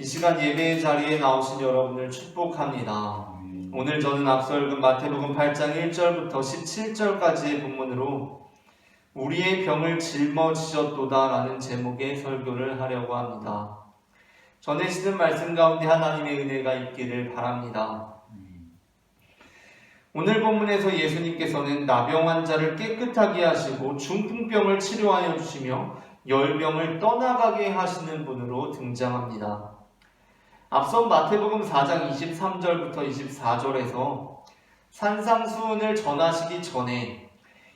이 시간 예배의 자리에 나오신 여러분을 축복합니다. 오늘 저는 앞서 읽은 마태복음 8장 1절부터 17절까지의 본문으로 우리의 병을 짊어지셨도다 라는 제목의 설교를 하려고 합니다. 전해지는 말씀 가운데 하나님의 은혜가 있기를 바랍니다. 오늘 본문에서 예수님께서는 나병 환자를 깨끗하게 하시고 중풍병을 치료하여 주시며 열병을 떠나가게 하시는 분으로 등장합니다. 앞선 마태복음 4장 23절부터 24절에서 산상수훈을 전하시기 전에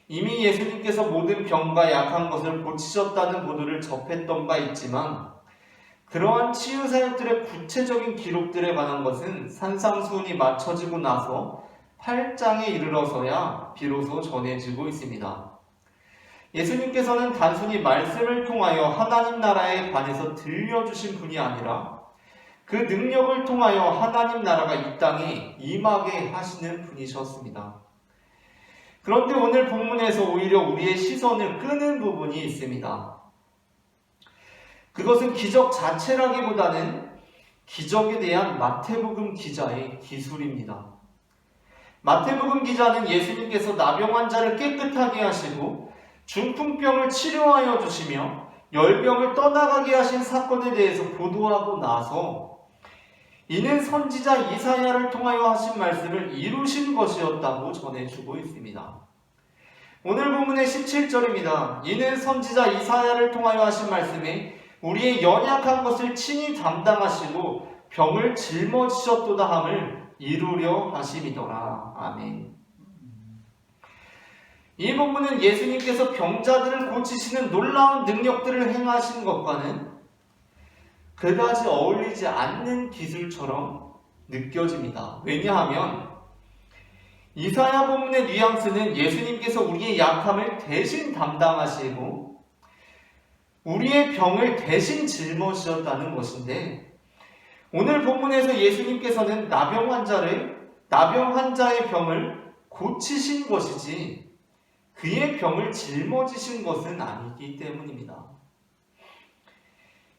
이미 예수님께서 모든 병과 약한 것을 고치셨다는 보도를 접했던 바 있지만 그러한 치유사역들의 구체적인 기록들에 관한 것은 산상수훈이 마쳐지고 나서 8장에 이르러서야 비로소 전해지고 있습니다. 예수님께서는 단순히 말씀을 통하여 하나님 나라에 관해서 들려주신 분이 아니라 그 능력을 통하여 하나님 나라가 이 땅에 임하게 하시는 분이셨습니다. 그런데 오늘 본문에서 오히려 우리의 시선을 끄는 부분이 있습니다. 그것은 기적 자체라기보다는 기적에 대한 마태복음 기자의 기술입니다. 마태복음 기자는 예수님께서 나병 환자를 깨끗하게 하시고 중풍병을 치료하여 주시며 열병을 떠나가게 하신 사건에 대해서 보도하고 나서 이는 선지자 이사야를 통하여 하신 말씀을 이루신 것이었다고 전해주고 있습니다. 오늘 본문의 17절입니다. 이는 선지자 이사야를 통하여 하신 말씀에 우리의 연약한 것을 친히 담당하시고 병을 짊어지셨도다 함을 이루려 하심이더라. 아멘. 이 본문은 예수님께서 병자들을 고치시는 놀라운 능력들을 행하신 것과는 그다지 어울리지 않는 기술처럼 느껴집니다. 왜냐하면 이사야 본문의 뉘앙스는 예수님께서 우리의 약함을 대신 담당하시고 우리의 병을 대신 짊어지셨다는 것인데 오늘 본문에서 예수님께서는 나병 환자의 병을 고치신 것이지 그의 병을 짊어지신 것은 아니기 때문입니다.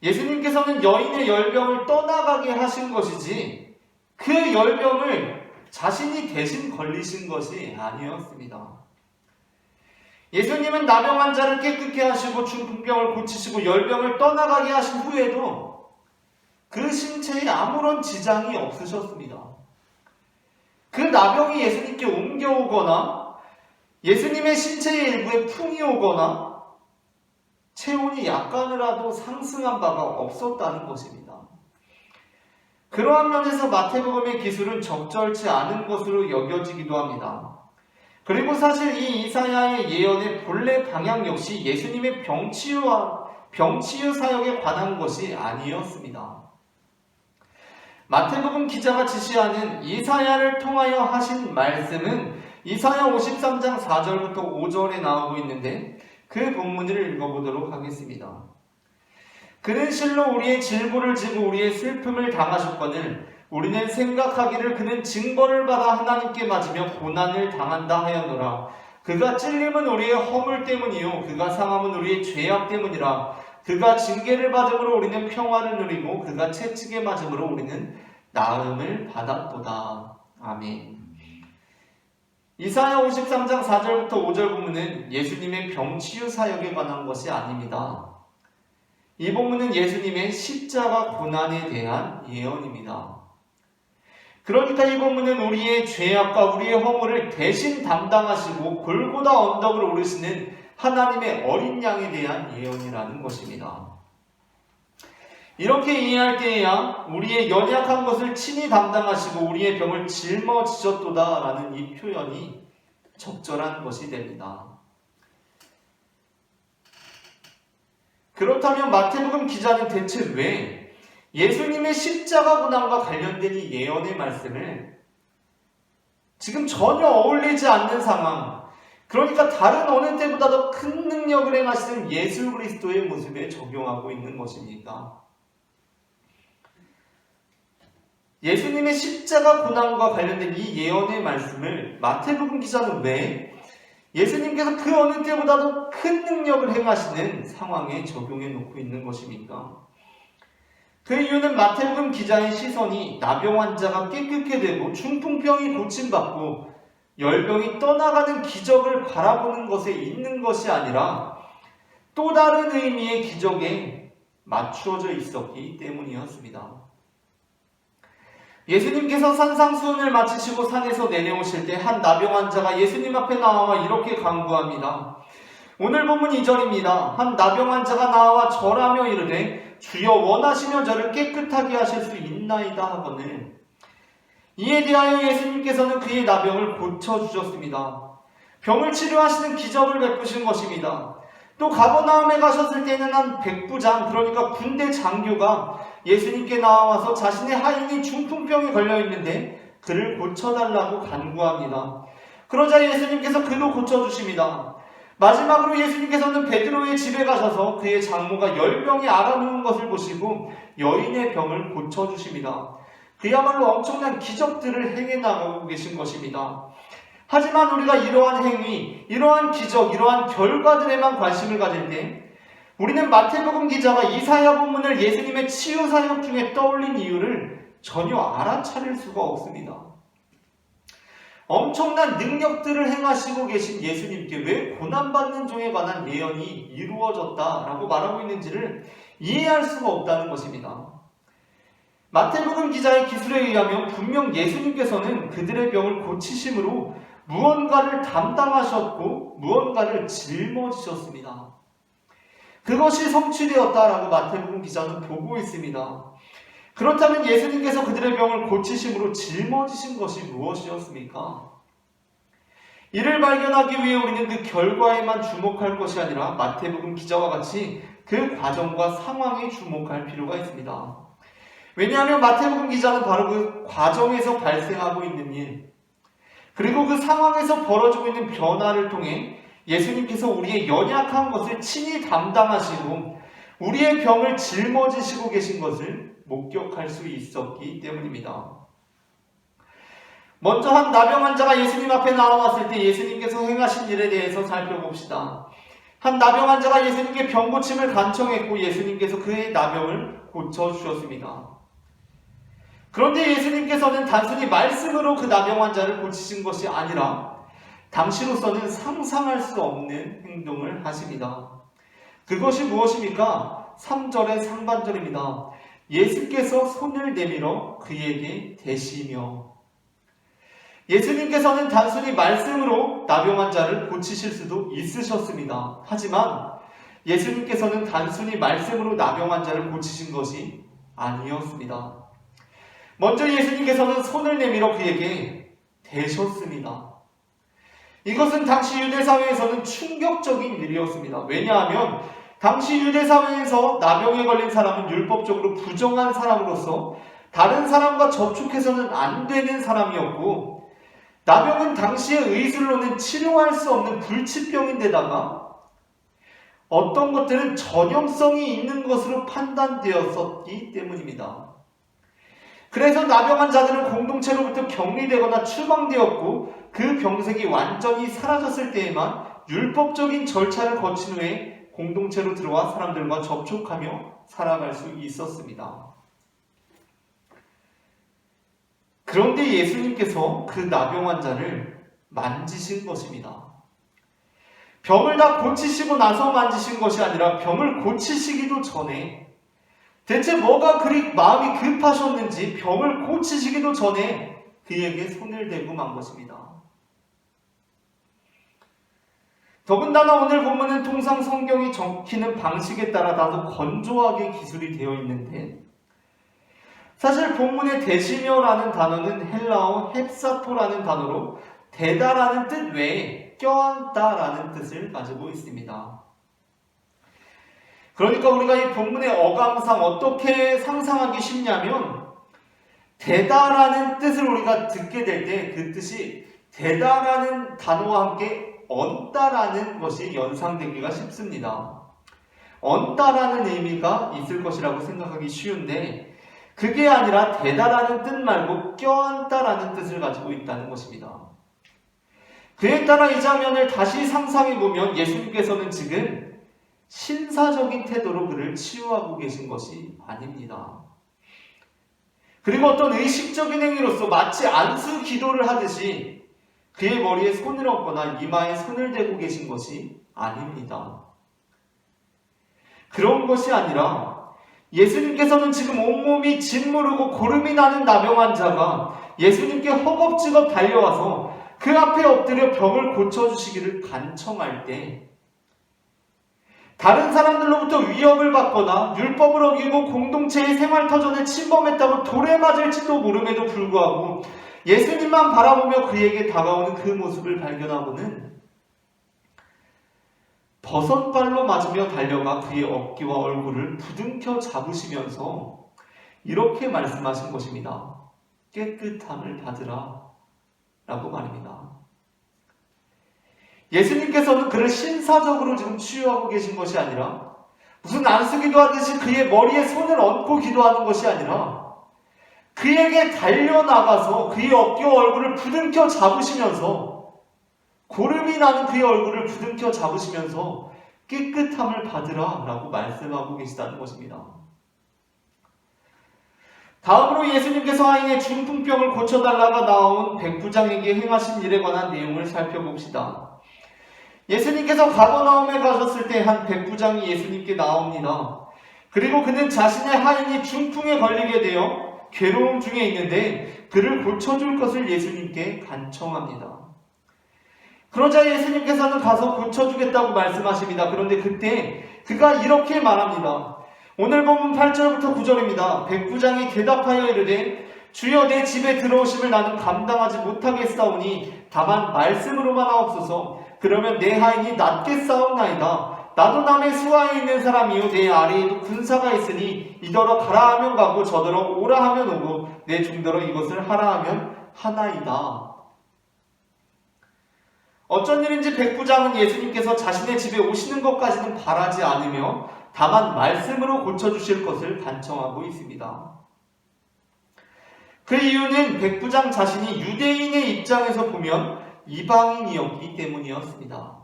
예수님께서는 여인의 열병을 떠나가게 하신 것이지 그 열병을 자신이 대신 걸리신 것이 아니었습니다. 예수님은 나병 환자를 깨끗게 하시고 중풍병을 고치시고 열병을 떠나가게 하신 후에도 그 신체에 아무런 지장이 없으셨습니다. 그 나병이 예수님께 옮겨오거나 예수님의 신체의 일부에 풍이 오거나 체온이 약간이라도 상승한 바가 없었다는 것입니다. 그러한 면에서 마태복음의 기술은 적절치 않은 것으로 여겨지기도 합니다. 그리고 사실 이 이사야의 예언의 본래 방향 역시 예수님의 병치유 사역에 관한 것이 아니었습니다. 마태복음 기자가 지시하는 이사야를 통하여 하신 말씀은 이사야 53장 4절부터 5절에 나오고 있는데 그 본문을 읽어보도록 하겠습니다. 그는 실로 우리의 질보를 지고 우리의 슬픔을 당하셨거늘 우리는 생각하기를 그는 징벌을 받아 하나님께 맞으며 고난을 당한다 하였노라. 그가 찔림은 우리의 허물 때문이요 그가 상함은 우리의 죄악 때문이라. 그가 징계를 받음으로 우리는 평화를 누리고 그가 채찍에 맞음으로 우리는 나음을 받았도다. 아멘. 이사야 53장 4절부터 5절 본문은 예수님의 병치유 사역에 관한 것이 아닙니다. 이 본문은 예수님의 십자가 고난에 대한 예언입니다. 그러니까 이 본문은 우리의 죄악과 우리의 허물을 대신 담당하시고 골고다 언덕을 오르시는 하나님의 어린 양에 대한 예언이라는 것입니다. 이렇게 이해할 때에야 우리의 연약한 것을 친히 담당하시고 우리의 병을 짊어지셨도다 라는 이 표현이 적절한 것이 됩니다. 그렇다면 마태복음 기자는 대체 왜 예수님의 십자가 고난과 관련된 이 예언의 말씀을 지금 전혀 어울리지 않는 상황, 그러니까 다른 어느 때보다 더 큰 능력을 행하시는 예수 그리스도의 모습에 적용하고 있는 것입니까? 예수님의 십자가 고난과 관련된 이 예언의 말씀을 마태복음 기자는 왜 예수님께서 그 어느 때보다도 큰 능력을 행하시는 상황에 적용해 놓고 있는 것입니까? 그 이유는 마태복음 기자의 시선이 나병 환자가 깨끗게 되고 중풍병이 고침받고 열병이 떠나가는 기적을 바라보는 것에 있는 것이 아니라 또 다른 의미의 기적에 맞추어져 있었기 때문이었습니다. 예수님께서 산상수훈을 마치시고 산에서 내려오실 때 한 나병 환자가 예수님 앞에 나와 이렇게 간구합니다. 오늘 본문 2절입니다. 한 나병 환자가 나와 절하며 이르되 주여 원하시면 저를 깨끗하게 하실 수 있나이다 하거늘. 이에 대하여 예수님께서는 그의 나병을 고쳐주셨습니다. 병을 치료하시는 기적을 베푸신 것입니다. 또 가버나움에 가셨을 때는 한 백부장, 그러니까 군대 장교가 예수님께 나와서 자신의 하인이 중풍병에 걸려있는데 그를 고쳐달라고 간구합니다. 그러자 예수님께서 그도 고쳐주십니다. 마지막으로 예수님께서는 베드로의 집에 가셔서 그의 장모가 열병에 앓아누운 것을 보시고 여인의 병을 고쳐주십니다. 그야말로 엄청난 기적들을 행해 나가고 계신 것입니다. 하지만 우리가 이러한 행위, 이러한 기적, 이러한 결과들에만 관심을 가질 때 우리는 마태복음 기자가 이사야 본문을 예수님의 치유 사역 중에 떠올린 이유를 전혀 알아차릴 수가 없습니다. 엄청난 능력들을 행하시고 계신 예수님께 왜 고난받는 종에 관한 예언이 이루어졌다라고 말하고 있는지를 이해할 수가 없다는 것입니다. 마태복음 기자의 기술에 의하면 분명 예수님께서는 그들의 병을 고치심으로 무언가를 담당하셨고 무언가를 짊어지셨습니다. 그것이 성취되었다라고 마태복음 기자는 보고 있습니다. 그렇다면 예수님께서 그들의 병을 고치심으로 짊어지신 것이 무엇이었습니까? 이를 발견하기 위해 우리는 그 결과에만 주목할 것이 아니라 마태복음 기자와 같이 그 과정과 상황에 주목할 필요가 있습니다. 왜냐하면 마태복음 기자는 바로 그 과정에서 발생하고 있는 일, 그리고 그 상황에서 벌어지고 있는 변화를 통해 예수님께서 우리의 연약한 것을 친히 담당하시고 우리의 병을 짊어지시고 계신 것을 목격할 수 있었기 때문입니다. 먼저 한 나병 환자가 예수님 앞에 나와왔을 때 예수님께서 행하신 일에 대해서 살펴봅시다. 한 나병 환자가 예수님께 병 고침을 간청했고 예수님께서 그의 나병을 고쳐주셨습니다. 그런데 예수님께서는 단순히 말씀으로 그 나병 환자를 고치신 것이 아니라 당시로서는 상상할 수 없는 행동을 하십니다. 그것이 무엇입니까? 3절의 상반절입니다. 예수께서 손을 내밀어 그에게 대시며. 예수님께서는 단순히 말씀으로 나병 환자를 고치실 수도 있으셨습니다. 하지만 예수님께서는 단순히 말씀으로 나병 환자를 고치신 것이 아니었습니다. 먼저 예수님께서는 손을 내밀어 그에게 대셨습니다. 이것은 당시 유대사회에서는 충격적인 일이었습니다. 왜냐하면 당시 유대사회에서 나병에 걸린 사람은 율법적으로 부정한 사람으로서 다른 사람과 접촉해서는 안 되는 사람이었고, 나병은 당시의 의술로는 치료할 수 없는 불치병인데다가 어떤 것들은 전염성이 있는 것으로 판단되었었기 때문입니다. 그래서 나병한 자들은 공동체로부터 격리되거나 추방되었고 그 병색이 완전히 사라졌을 때에만 율법적인 절차를 거친 후에 공동체로 들어와 사람들과 접촉하며 살아갈 수 있었습니다. 그런데 예수님께서 그 나병 환자를 만지신 것입니다. 병을 다 고치시고 나서 만지신 것이 아니라 병을 고치시기도 전에 대체 뭐가 그리 마음이 급하셨는지 병을 고치시기도 전에 그에게 손을 대고 만 것입니다. 더군다나 오늘 본문은 통상 성경이 적히는 방식에 따라 다소 건조하게 기술이 되어 있는데 사실 본문의 대시며라는 단어는 헬라어 헵사토라는 단어로 대다라는 뜻 외에 껴안다라는 뜻을 가지고 있습니다. 그러니까 우리가 이 본문의 어감상 어떻게 상상하기 쉽냐면 대다라는 뜻을 우리가 듣게 될 때 그 뜻이 대다라는 단어와 함께 얹다라는 것이 연상되기가 쉽습니다. 얹다라는 의미가 있을 것이라고 생각하기 쉬운데 그게 아니라 대다라는 뜻 말고 껴안다라는 뜻을 가지고 있다는 것입니다. 그에 따라 이 장면을 다시 상상해보면 예수님께서는 지금 신사적인 태도로 그를 치유하고 계신 것이 아닙니다. 그리고 어떤 의식적인 행위로서 마치 안수 기도를 하듯이 그의 머리에 손을 얹거나 이마에 손을 대고 계신 것이 아닙니다. 그런 것이 아니라 예수님께서는 지금 온몸이 짓무르고 고름이 나는 나병 환자가 예수님께 허겁지겁 달려와서 그 앞에 엎드려 병을 고쳐주시기를 간청할 때 다른 사람들로부터 위협을 받거나 율법을 어기고 공동체의 생활터전에 침범했다고 돌에 맞을지도 모름에도 불구하고 예수님만 바라보며 그에게 다가오는 그 모습을 발견하고는 버선발로 맞으며 달려가 그의 어깨와 얼굴을 부둥켜 잡으시면서 이렇게 말씀하신 것입니다. 깨끗함을 받으라 라고 말입니다. 예수님께서는 그를 신사적으로 지금 치유하고 계신 것이 아니라 무슨 안수기도 하듯이 그의 머리에 손을 얹고 기도하는 것이 아니라 그에게 달려나가서 그의 어깨와 얼굴을 부둥켜 잡으시면서 고름이 나는 그의 얼굴을 부둥켜 잡으시면서 깨끗함을 받으라 라고 말씀하고 계시다는 것입니다. 다음으로 예수님께서 하인의 중풍병을 고쳐달라고 나온 백부장에게 행하신 일에 관한 내용을 살펴봅시다. 예수님께서 가버나움에 가셨을 때 한 백부장이 예수님께 나옵니다. 그리고 그는 자신의 하인이 중풍에 걸리게 되어 괴로움 중에 있는데 그를 고쳐줄 것을 예수님께 간청합니다. 그러자 예수님께서는 가서 고쳐주겠다고 말씀하십니다. 그런데 그때 그가 이렇게 말합니다. 오늘 본문 8절부터 9절입니다. 백부장이 대답하여 이르되 주여 내 집에 들어오심을 나는 감당하지 못하겠사오니 다만 말씀으로만 하옵소서. 그러면 내 하인이 낫게 싸움나이다. 나도 남의 수하에 있는 사람이요 내 아래에도 군사가 있으니 이더러 가라 하면 가고 저더러 오라 하면 오고 내 종더러 이것을 하라 하면 하나이다. 어쩐 일인지 백부장은 예수님께서 자신의 집에 오시는 것까지는 바라지 않으며 다만 말씀으로 고쳐주실 것을 간청하고 있습니다. 그 이유는 백부장 자신이 유대인의 입장에서 보면 이방인이었기 때문이었습니다.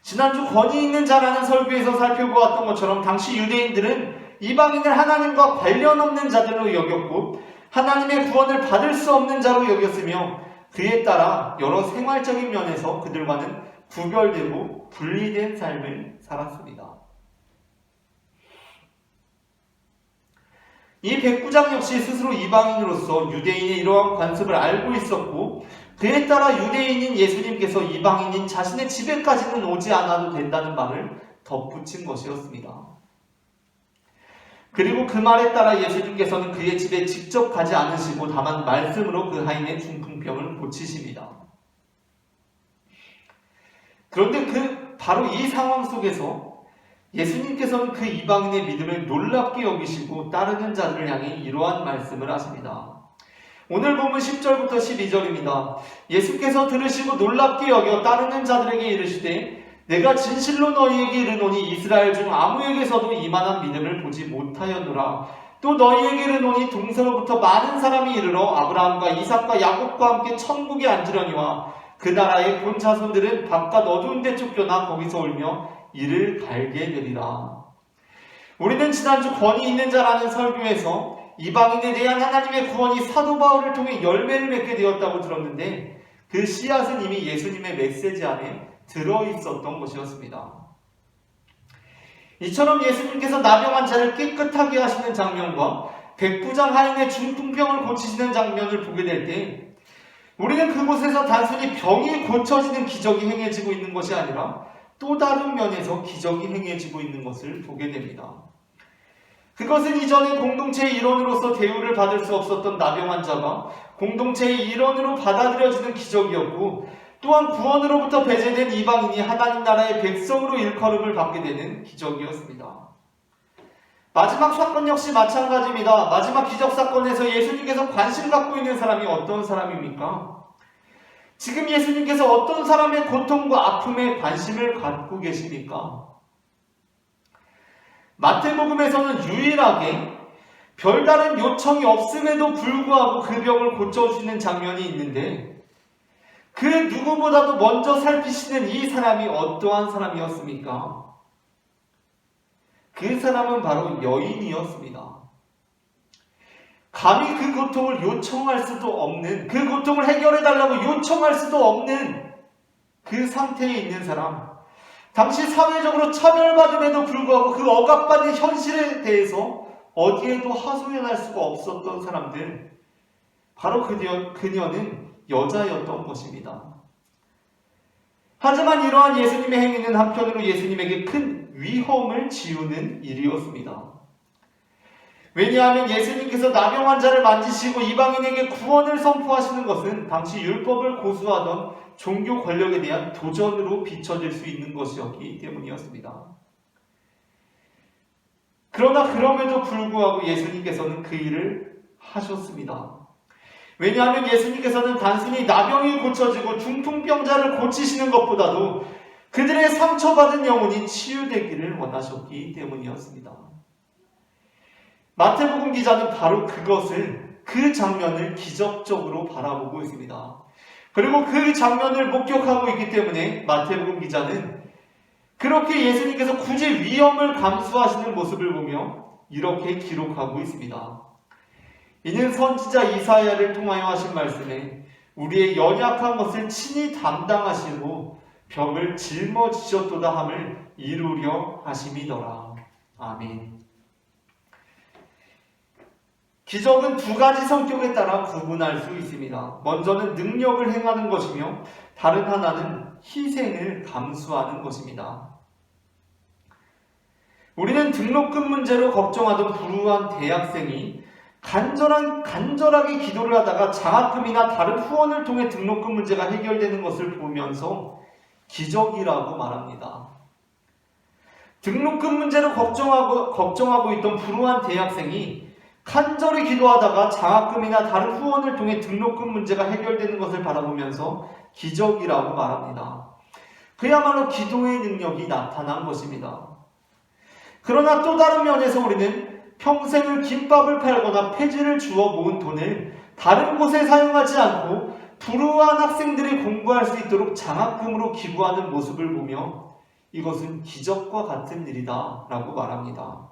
지난주 권위 있는 자라는 설교에서 살펴보았던 것처럼 당시 유대인들은 이방인을 하나님과 관련 없는 자들로 여겼고 하나님의 구원을 받을 수 없는 자로 여겼으며 그에 따라 여러 생활적인 면에서 그들과는 구별되고 분리된 삶을 살았습니다. 이 백부장 역시 스스로 이방인으로서 유대인의 이러한 관습을 알고 있었고 그에 따라 유대인인 예수님께서 이방인인 자신의 집에까지는 오지 않아도 된다는 말을 덧붙인 것이었습니다. 그리고 그 말에 따라 예수님께서는 그의 집에 직접 가지 않으시고 다만 말씀으로 그 하인의 중풍병을 고치십니다. 그런데 바로 이 상황 속에서 예수님께서는 그 이방인의 믿음을 놀랍게 여기시고 따르는 자들을 향해 이러한 말씀을 하십니다. 오늘 보면 10절부터 12절입니다. 예수께서 들으시고 놀랍게 여겨 따르는 자들에게 이르시되 내가 진실로 너희에게 이르노니 이스라엘 중 아무에게서도 이만한 믿음을 보지 못하였노라. 또 너희에게 이르노니 동서로부터 많은 사람이 이르러 아브라함과 이삭과 야곱과 함께 천국에 앉으려니와 그 나라의 본 자손들은 바깥 어두운 데 쫓겨나 거기서 울며 이를 갈게 되리라. 우리는 지난주 권위 있는 자라는 설교에서 이방인에 대한 하나님의 구원이 사도 바울을 통해 열매를 맺게 되었다고 들었는데 그 씨앗은 이미 예수님의 메시지 안에 들어있었던 것이었습니다. 이처럼 예수님께서 나병 환자를 깨끗하게 하시는 장면과 백부장 하인의 중풍병을 고치시는 장면을 보게 될 때 우리는 그곳에서 단순히 병이 고쳐지는 기적이 행해지고 있는 것이 아니라 또 다른 면에서 기적이 행해지고 있는 것을 보게 됩니다. 그것은 이전에 공동체의 일원으로서 대우를 받을 수 없었던 나병 환자가 공동체의 일원으로 받아들여지는 기적이었고 또한 구원으로부터 배제된 이방인이 하나님 나라의 백성으로 일컬음을 받게 되는 기적이었습니다. 마지막 사건 역시 마찬가지입니다. 마지막 기적 사건에서 예수님께서 관심 갖고 있는 사람이 어떤 사람입니까? 지금 예수님께서 어떤 사람의 고통과 아픔에 관심을 갖고 계십니까? 마태복음에서는 유일하게 별다른 요청이 없음에도 불구하고 그 병을 고쳐주시는 장면이 있는데 그 누구보다도 먼저 살피시는 이 사람이 어떠한 사람이었습니까? 그 사람은 바로 여인이었습니다. 감히 그 고통을 요청할 수도 없는, 그 고통을 해결해달라고 요청할 수도 없는 그 상태에 있는 사람, 당시 사회적으로 차별받음에도 불구하고 그 억압받는 현실에 대해서 어디에도 하소연할 수가 없었던 사람들, 바로 그녀는 여자였던 것입니다. 하지만 이러한 예수님의 행위는 한편으로 예수님에게 큰 위험을 지우는 일이었습니다. 왜냐하면 예수님께서 나병 환자를 만지시고 이방인에게 구원을 선포하시는 것은 당시 율법을 고수하던 종교 권력에 대한 도전으로 비춰질 수 있는 것이었기 때문이었습니다. 그러나 그럼에도 불구하고 예수님께서는 그 일을 하셨습니다. 왜냐하면 예수님께서는 단순히 나병이 고쳐지고 중풍병자를 고치시는 것보다도 그들의 상처받은 영혼이 치유되기를 원하셨기 때문이었습니다. 마태복음 기자는 바로 그 장면을 기적적으로 바라보고 있습니다. 그리고 그 장면을 목격하고 있기 때문에 마태복음 기자는 그렇게 예수님께서 굳이 위험을 감수하시는 모습을 보며 이렇게 기록하고 있습니다. 이는 선지자 이사야를 통하여 하신 말씀에 우리의 연약한 것을 친히 담당하시고 벽을 짊어지셨도다 함을 이루려 하심이더라. 아멘. 기적은 두 가지 성격에 따라 구분할 수 있습니다. 먼저는 능력을 행하는 것이며 다른 하나는 희생을 감수하는 것입니다. 우리는 등록금 문제로 걱정하던 불우한 대학생이 간절하게 기도를 하다가 장학금이나 다른 후원을 통해 등록금 문제가 해결되는 것을 보면서 기적이라고 말합니다. 등록금 문제로 걱정하고 있던 불우한 대학생이 간절히 기도하다가 장학금이나 다른 후원을 통해 등록금 문제가 해결되는 것을 바라보면서 기적이라고 말합니다. 그야말로 기도의 능력이 나타난 것입니다. 그러나 또 다른 면에서 우리는 평생을 김밥을 팔거나 폐지를 주워 모은 돈을 다른 곳에 사용하지 않고 불우한 학생들이 공부할 수 있도록 장학금으로 기부하는 모습을 보며 이것은 기적과 같은 일이다 라고 말합니다.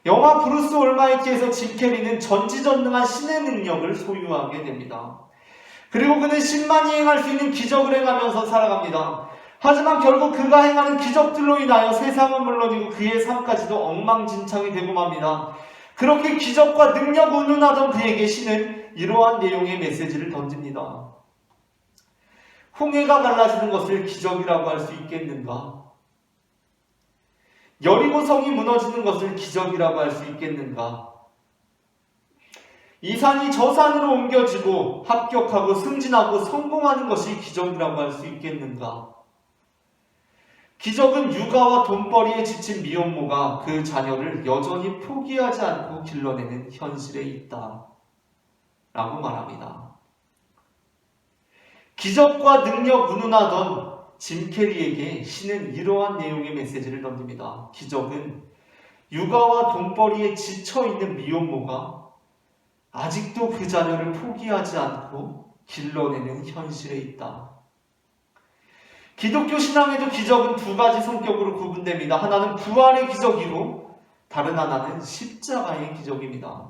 영화 브루스 올마이티에서 짐 캐리는 전지전능한 신의 능력을 소유하게 됩니다. 그리고 그는 신만이 행할 수 있는 기적을 행하면서 살아갑니다. 하지만 결국 그가 행하는 기적들로 인하여 세상은 물론이고 그의 삶까지도 엉망진창이 되고 맙니다. 그렇게 기적과 능력 운운하던 그에게 신은 이러한 내용의 메시지를 던집니다. 홍해가 갈라지는 것을 기적이라고 할 수 있겠는가? 여리고성이 무너지는 것을 기적이라고 할 수 있겠는가? 이 산이 저 산으로 옮겨지고 합격하고 승진하고 성공하는 것이 기적이라고 할 수 있겠는가? 기적은 육아와 돈벌이에 지친 미혼모가 그 자녀를 여전히 포기하지 않고 길러내는 현실에 있다 라고 말합니다. 기적과 능력 운운하던 짐 캐리에게 신은 이러한 내용의 메시지를 던집니다. 기적은 육아와 돈벌이에 지쳐있는 미혼모가 아직도 그 자녀를 포기하지 않고 길러내는 현실에 있다. 기독교 신앙에도 기적은 두 가지 성격으로 구분됩니다. 하나는 부활의 기적이고 다른 하나는 십자가의 기적입니다.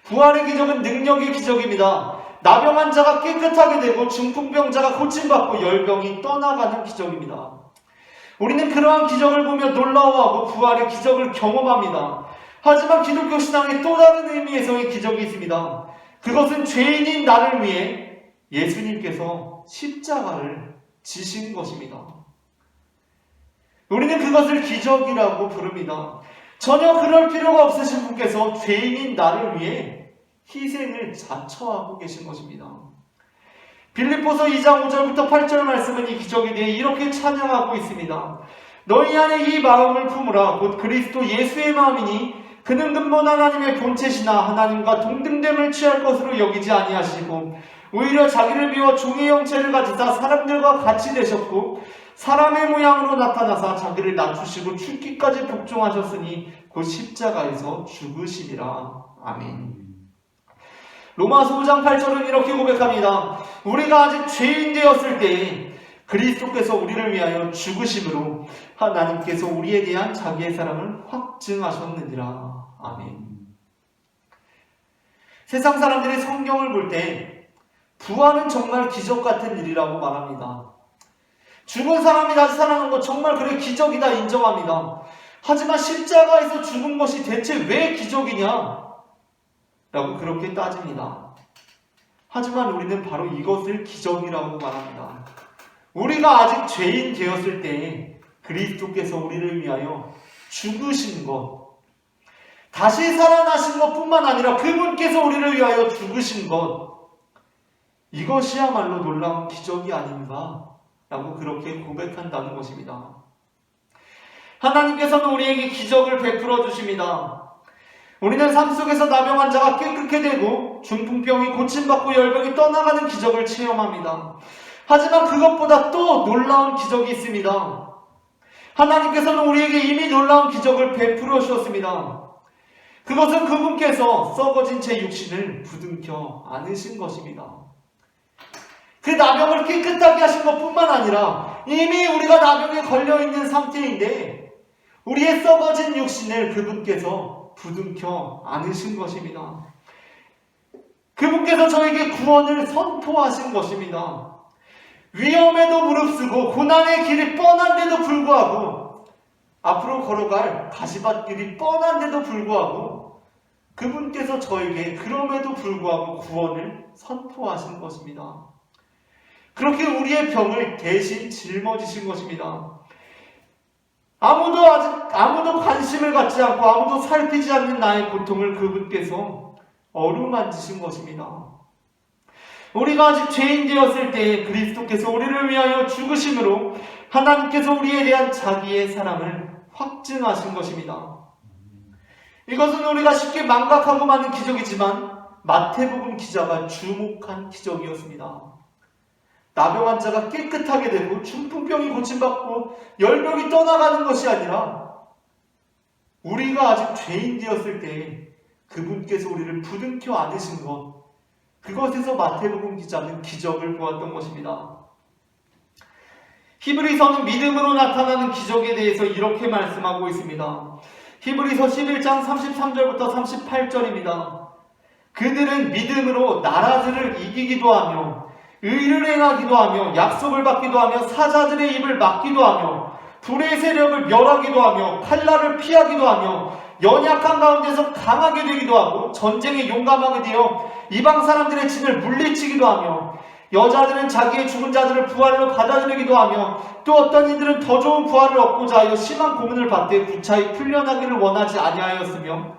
부활의 기적은 능력의 기적입니다. 나병 환자가 깨끗하게 되고 중풍병자가 고침받고 열병이 떠나가는 기적입니다. 우리는 그러한 기적을 보며 놀라워하고 부활의 기적을 경험합니다. 하지만 기독교 신앙에 또 다른 의미에서의 기적이 있습니다. 그것은 죄인인 나를 위해 예수님께서 십자가를 지신 것입니다. 우리는 그것을 기적이라고 부릅니다. 전혀 그럴 필요가 없으신 분께서 죄인인 나를 위해 희생을 자처하고 계신 것입니다. 빌립보서 2장 5절부터 8절 말씀은 이 기적에 대해 이렇게 찬양하고 있습니다. 너희 안에 이 마음을 품으라. 곧 그리스도 예수의 마음이니 그는 근본 하나님의 본체시나 하나님과 동등됨을 취할 것으로 여기지 아니하시고 오히려 자기를 비워 종의 형체를 가지사 사람들과 같이 되셨고 사람의 모양으로 나타나사 자기를 낮추시고 죽기까지 복종하셨으니 곧 십자가에서 죽으시니라. 아멘. 로마서 5장 8절은 이렇게 고백합니다. 우리가 아직 죄인 되었을 때에 그리스도께서 우리를 위하여 죽으심으로 하나님께서 우리에 대한 자기의 사랑을 확증하셨느니라. 아멘. 세상 사람들이 성경을 볼 때 부활은 정말 기적 같은 일이라고 말합니다. 죽은 사람이 다시 살아난 것 정말 그래 기적이다 인정합니다. 하지만 십자가에서 죽은 것이 대체 왜 기적이냐? 라고 그렇게 따집니다. 하지만 우리는 바로 이것을 기적이라고 말합니다. 우리가 아직 죄인 되었을 때 그리스도께서 우리를 위하여 죽으신 것, 다시 살아나신 것뿐만 아니라 그분께서 우리를 위하여 죽으신 것, 이것이야말로 놀라운 기적이 아닌가? 라고 그렇게 고백한다는 것입니다. 하나님께서는 우리에게 기적을 베풀어 주십니다. 우리는 삶 속에서 나병 환자가 깨끗게 되고 중풍병이 고침받고 열병이 떠나가는 기적을 체험합니다. 하지만 그것보다 또 놀라운 기적이 있습니다. 하나님께서는 우리에게 이미 놀라운 기적을 베풀어 주셨습니다. 그것은 그분께서 썩어진 제 육신을 부둥켜 안으신 것입니다. 그 나병을 깨끗하게 하신 것뿐만 아니라 이미 우리가 나병에 걸려있는 상태인데 우리의 썩어진 육신을 그분께서 부둥켜 안으신 것입니다. 그분께서 저에게 구원을 선포하신 것입니다. 위험에도 무릅쓰고 고난의 길이 뻔한데도 불구하고 앞으로 걸어갈 가시밭길이 뻔한데도 불구하고 그분께서 저에게 그럼에도 불구하고 구원을 선포하신 것입니다. 그렇게 우리의 병을 대신 짊어지신 것입니다. 아무도 관심을 갖지 않고 아무도 살피지 않는 나의 고통을 그분께서 어루만지신 것입니다. 우리가 아직 죄인 되었을 때 그리스도께서 우리를 위하여 죽으심으로 하나님께서 우리에 대한 자기의 사랑을 확증하신 것입니다. 이것은 우리가 쉽게 망각하고 마는 기적이지만 마태복음 기자가 주목한 기적이었습니다. 나병 환자가 깨끗하게 되고 중풍병이 고침받고 열병이 떠나가는 것이 아니라 우리가 아직 죄인 되었을 때 그분께서 우리를 부둥켜 안으신 것, 그것에서 마태복음 기자는 기적을 보았던 것입니다. 히브리서는 믿음으로 나타나는 기적에 대해서 이렇게 말씀하고 있습니다. 히브리서 11장 33절부터 38절입니다. 그들은 믿음으로 나라들을 이기기도 하며 의를 행하기도 하며 약속을 받기도 하며 사자들의 입을 막기도 하며 불의 세력을 멸하기도 하며 칼날을 피하기도 하며 연약한 가운데서 강하게 되기도 하고 전쟁에 용감하게 되어 이방 사람들의 진을 물리치기도 하며 여자들은 자기의 죽은 자들을 부활로 받아들이기도 하며 또 어떤 이들은 더 좋은 부활을 얻고자 하여 심한 고문을 받되 구차히 풀려나기를 원하지 아니하였으며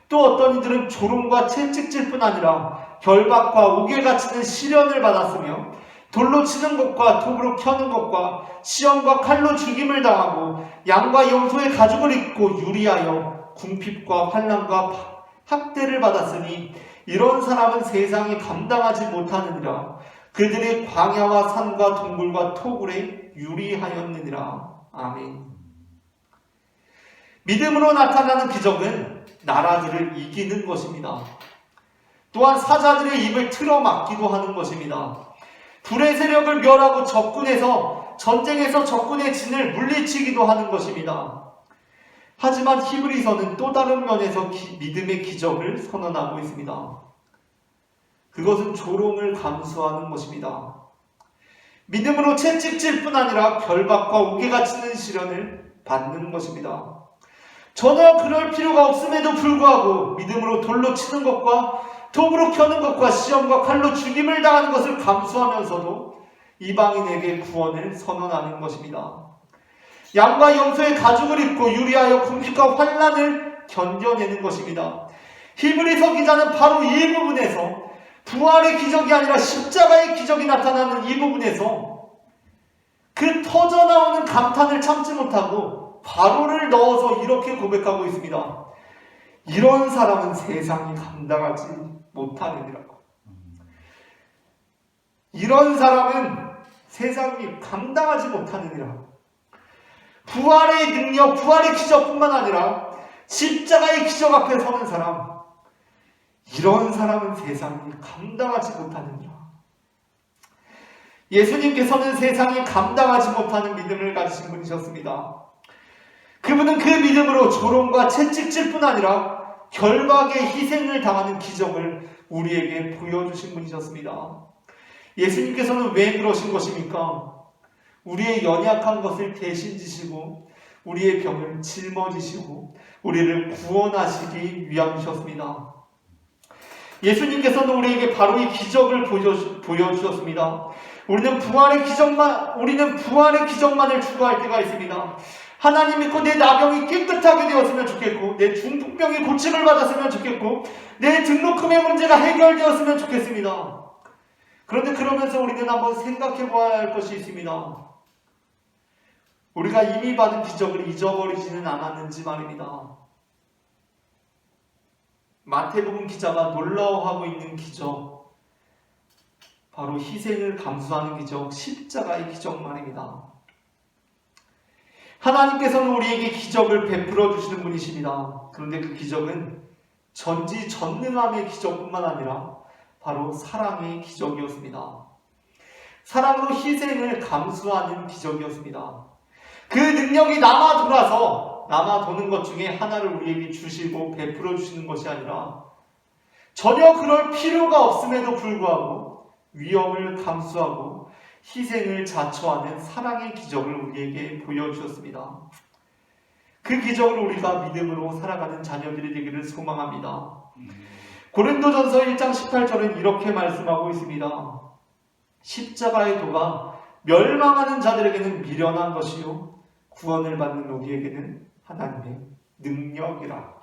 또 어떤 이들은 조롱과 채찍질 뿐 아니라 결박과 옥에 갇히는 시련을 받았으며 돌로 치는 것과 톱으로 켜는 것과 시험과 칼로 죽임을 당하고 양과 염소의 가죽을 입고 유리하여 궁핍과 환난과 학대를 받았으니 이런 사람은 세상이 감당하지 못하느니라. 그들이 광야와 산과 동굴과 토굴에 유리하였느니라. 아멘. 믿음으로 나타나는 기적은 나라들을 이기는 것입니다. 또한 사자들의 입을 틀어막기도 하는 것입니다. 불의 세력을 멸하고 전쟁에서 적군의 진을 물리치기도 하는 것입니다. 하지만 히브리서는 또 다른 면에서 믿음의 기적을 선언하고 있습니다. 그것은 조롱을 감수하는 것입니다. 믿음으로 채찍질 뿐 아니라 결박과 옥에 갇히는 시련을 받는 것입니다. 전혀 그럴 필요가 없음에도 불구하고 믿음으로 돌로 치는 것과 톱으로 켜는 것과 시험과 칼로 죽임을 당하는 것을 감수하면서도 이방인에게 구원을 선언하는 것입니다. 양과 염소의 가죽을 입고 유리하여 궁핍과 환난을 견뎌내는 것입니다. 히브리서 기자는 바로 이 부분에서 부활의 기적이 아니라 십자가의 기적이 나타나는 이 부분에서 그 터져나오는 감탄을 참지 못하고 바로를 넣어서 이렇게 고백하고 있습니다. 이런 사람은 세상이 감당하지 못하느니라. 이런 사람은 세상이 감당하지 못하느니라. 부활의 능력, 부활의 기적뿐만 아니라 십자가의 기적 앞에 서는 사람, 이런 사람은 세상이 감당하지 못하느니라. 예수님께서는 세상이 감당하지 못하는 믿음을 가지신 분이셨습니다. 그분은 그 믿음으로 조롱과 채찍질뿐 아니라 결박의 희생을 당하는 기적을 우리에게 보여주신 분이셨습니다. 예수님께서는 왜 그러신 것입니까? 우리의 연약한 것을 대신 지시고 우리의 병을 짊어지시고 우리를 구원하시기 위함이셨습니다. 예수님께서는 우리에게 바로 이 기적을 보여주셨습니다. 우리는 부활의 기적만을 추구할 때가 있습니다. 하나님 믿고 내 나병이 깨끗하게 되었으면 좋겠고, 내 중풍병이 고침을 받았으면 좋겠고, 내 등록금의 문제가 해결되었으면 좋겠습니다. 그런데 그러면서 우리는 한번 생각해 보아야 할 것이 있습니다. 우리가 이미 받은 기적을 잊어버리지는 않았는지 말입니다. 마태복음 기자가 놀라워하고 있는 기적, 바로 희생을 감수하는 기적, 십자가의 기적 말입니다. 하나님께서는 우리에게 기적을 베풀어 주시는 분이십니다. 그런데 그 기적은 전지전능함의 기적뿐만 아니라 바로 사랑의 기적이었습니다. 사랑으로 희생을 감수하는 기적이었습니다. 그 능력이 남아 도는 것 중에 하나를 우리에게 주시고 베풀어 주시는 것이 아니라 전혀 그럴 필요가 없음에도 불구하고 위험을 감수하고 희생을 자처하는 사랑의 기적을 우리에게 보여주셨습니다. 그 기적을 우리가 믿음으로 살아가는 자녀들이 되기를 소망합니다. 고린도전서 1장 18절은 이렇게 말씀하고 있습니다. 십자가의 도가 멸망하는 자들에게는 미련한 것이요 구원을 받는 우리에게는 하나님의 능력이라.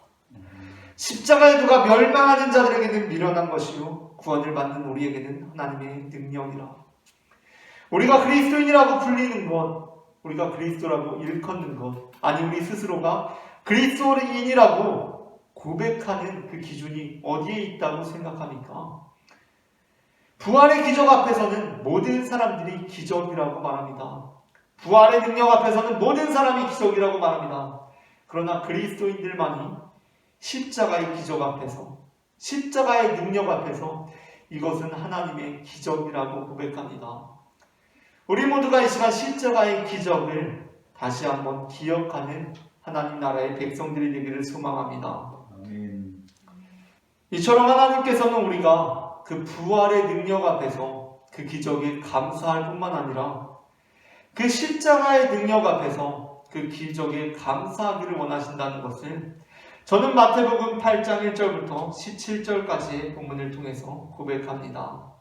십자가의 도가 멸망하는 자들에게는 미련한 것이요 구원을 받는 우리에게는 하나님의 능력이라. 우리가 그리스도인이라고 불리는 것, 우리가 그리스도라고 일컫는 것, 아니 우리 스스로가 그리스도인이라고 고백하는 그 기준이 어디에 있다고 생각합니까? 부활의 기적 앞에서는 모든 사람들이 기적이라고 말합니다. 부활의 능력 앞에서는 모든 사람이 기적이라고 말합니다. 그러나 그리스도인들만이 십자가의 기적 앞에서, 십자가의 능력 앞에서 이것은 하나님의 기적이라고 고백합니다. 우리 모두가 이 시간 십자가의 기적을 다시 한번 기억하는 하나님 나라의 백성들이 되기를 소망합니다. 아멘. 이처럼 하나님께서는 우리가 그 부활의 능력 앞에서 그 기적에 감사할 뿐만 아니라 그 십자가의 능력 앞에서 그 기적에 감사하기를 원하신다는 것을 저는 마태복음 8장 1절부터 17절까지의 본문을 통해서 고백합니다.